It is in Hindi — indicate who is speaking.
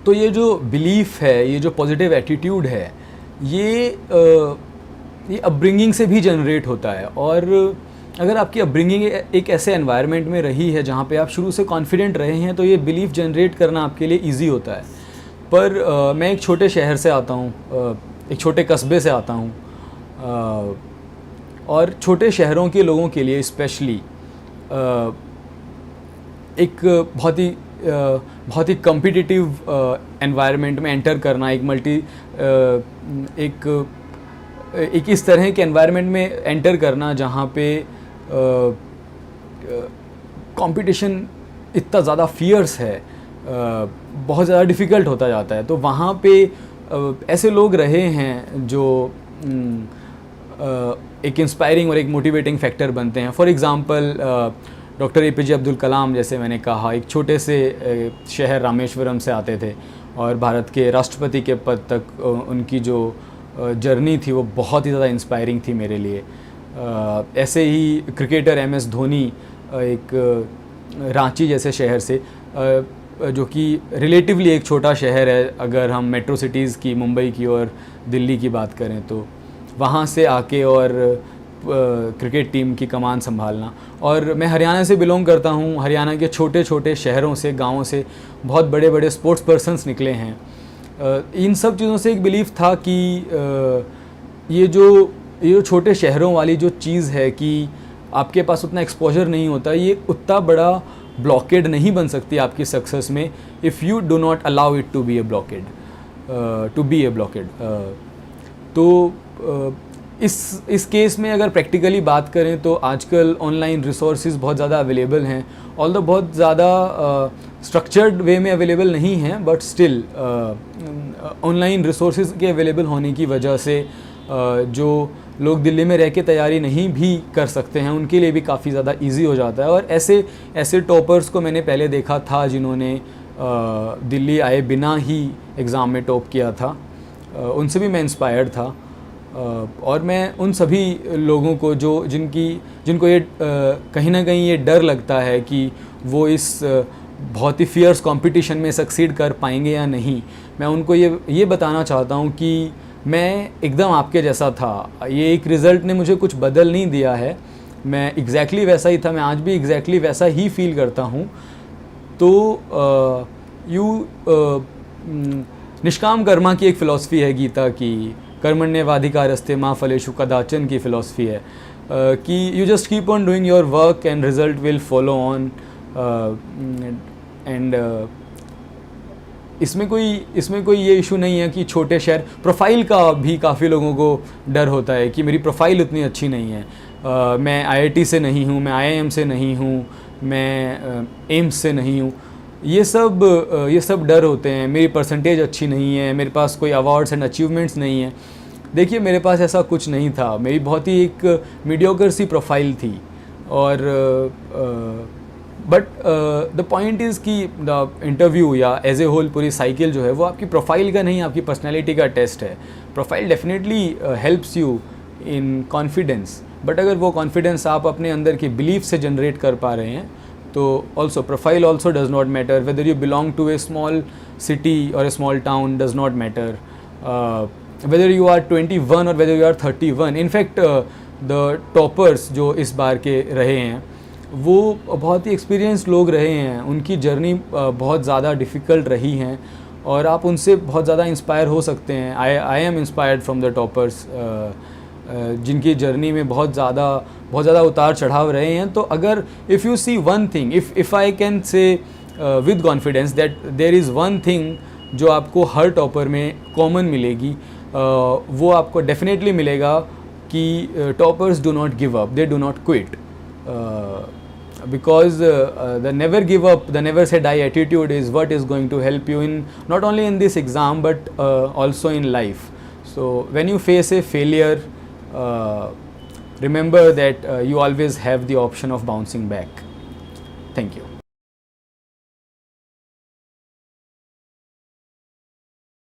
Speaker 1: तो ये जो बिलीफ है, ये जो पॉजिटिव एटीट्यूड है, ये अपब्रिंगिंग से भी जनरेट होता है। और अगर आपकी अपब्रिंगिंग एक ऐसे एनवायरनमेंट में रही है जहाँ पे आप शुरू से कॉन्फिडेंट रहे हैं, तो ये बिलीफ जनरेट करना आपके लिए इजी होता है। पर मैं एक छोटे शहर से आता हूँ, एक छोटे कस्बे से आता हूँ, और छोटे शहरों के लोगों के लिए स्पेशली एक बहुत ही कॉम्पिटिटिव एनवायरनमेंट में एंटर करना, एक इस तरह के एनवायरनमेंट में एंटर करना जहाँ पे कंपटीशन इतना ज़्यादा फियर्स है, बहुत ज़्यादा डिफ़िकल्ट होता जाता है। तो वहाँ पे ऐसे लोग रहे हैं जो एक इंस्पायरिंग और एक मोटिवेटिंग फैक्टर बनते हैं। For example doctor APJ Abdul Kalam, जैसे मैंने कहा, एक छोटे से शहर रामेश्वरम से आते थे और भारत के राष्ट्रपति के पद तक उनकी जो जर्नी थी वो बहुत ही ज़्यादा इंस्पायरिंग थी मेरे लिए। ऐसे ही क्रिकेटर MS धोनी एक रांची जैसे शहर से, जो कि रिलेटिवली एक छोटा शहर है अगर हम मेट्रो सिटीज़ की, मुंबई की और दिल्ली की बात करें, तो वहाँ से आके और क्रिकेट टीम की कमान संभालना। और मैं हरियाणा से बिलोंग करता हूँ। हरियाणा के छोटे छोटे शहरों से, गाँवों से बहुत बड़े बड़े स्पोर्ट्स पर्सन्स निकले हैं। इन सब चीज़ों से एक बिलीफ था कि ये जो छोटे शहरों वाली जो चीज़ है कि आपके पास उतना एक्सपोजर नहीं होता, ये उतना बड़ा ब्लॉकेड नहीं बन सकती आपकी सक्सेस में, if you do not allow it to be a blockade. तो इस केस में अगर प्रैक्टिकली बात करें तो आजकल ऑनलाइन रिसोर्सेज बहुत ज़्यादा अवेलेबल हैं, ऑल्दो बहुत ज़्यादा स्ट्रक्चर्ड वे में अवेलेबल नहीं हैं, बट स्टिल ऑनलाइन रिसोर्सेज के अवेलेबल होने की वजह से जो लोग दिल्ली में रह के तैयारी नहीं भी कर सकते हैं, उनके लिए भी काफ़ी ज़्यादा इजी हो जाता है। और ऐसे टॉपर्स को मैंने पहले देखा था जिन्होंने दिल्ली आए बिना ही एग्ज़ाम में टॉप किया था, उनसे भी मैं इंस्पायर्ड था। और मैं उन सभी लोगों को जिनको ये कहीं ना कहीं ये डर लगता है कि वो इस बहुत ही फियर्स कंपटीशन में सक्सीड कर पाएंगे या नहीं, मैं उनको ये बताना चाहता हूँ कि मैं एकदम आपके जैसा था। ये एक रिज़ल्ट ने मुझे कुछ बदल नहीं दिया है, मैं एग्जैक्टली वैसा ही था, मैं आज भी एग्जैक्टली वैसा ही फील करता हूँ। तो निष्काम कर्मा की एक फ़िलॉसफी है गीता की, कर्मण्येवाधिकारस्ते मा फलेषु कदाचन की फ़िलॉसफी है कि you just keep on doing your work end result will follow on. And इसमें कोई ये इशू नहीं है कि छोटे शहर, प्रोफाइल का भी काफ़ी लोगों को डर होता है कि मेरी प्रोफाइल उतनी अच्छी नहीं है, मैं IIT से नहीं हूँ, मैं IIM से नहीं हूँ, मैं एम्स से नहीं हूँ, ये सब डर होते हैं। मेरी परसेंटेज अच्छी नहीं है, मेरे पास कोई अवार्ड्स एंड अचीवमेंट्स नहीं है। देखिए, मेरे पास ऐसा कुछ नहीं था, मेरी बहुत ही एक मीडियोकर सी प्रोफाइल थी। और बट द पॉइंट इज़ कि द इंटरव्यू या एज ए होल पूरी साइकिल जो है वो आपकी प्रोफाइल का नहीं, आपकी पर्सनैलिटी का टेस्ट है। Profile definitely helps you in confidence, but अगर वो कॉन्फिडेंस आप अपने अंदर के बिलीफ से जनरेट कर पा रहे हैं तो also profile also does not matter, whether you belong to a small city और a small town does not matter, whether you are 21 और whether you are 31। In fact the toppers जो इस बार के रहे हैं वो बहुत ही एक्सपीरियंस्ड लोग रहे हैं, उनकी जर्नी बहुत ज़्यादा डिफ़िकल्ट रही हैं और आप उनसे बहुत ज़्यादा इंस्पायर हो सकते हैं। I am inspired from the toppers जिनकी जर्नी में बहुत ज़्यादा उतार चढ़ाव रहे हैं। तो अगर if you see one thing, if I can say with confidence that there is one thing जो आपको हर टॉपर में कॉमन मिलेगी, वो आपको डेफिनेटली मिलेगा कि toppers do not give up, they do not quit, because the never give up, the never say die attitude is what is going to help you in not only in this exam but also in life. So when you face a failure, remember that you always have the option of bouncing back. Thank you.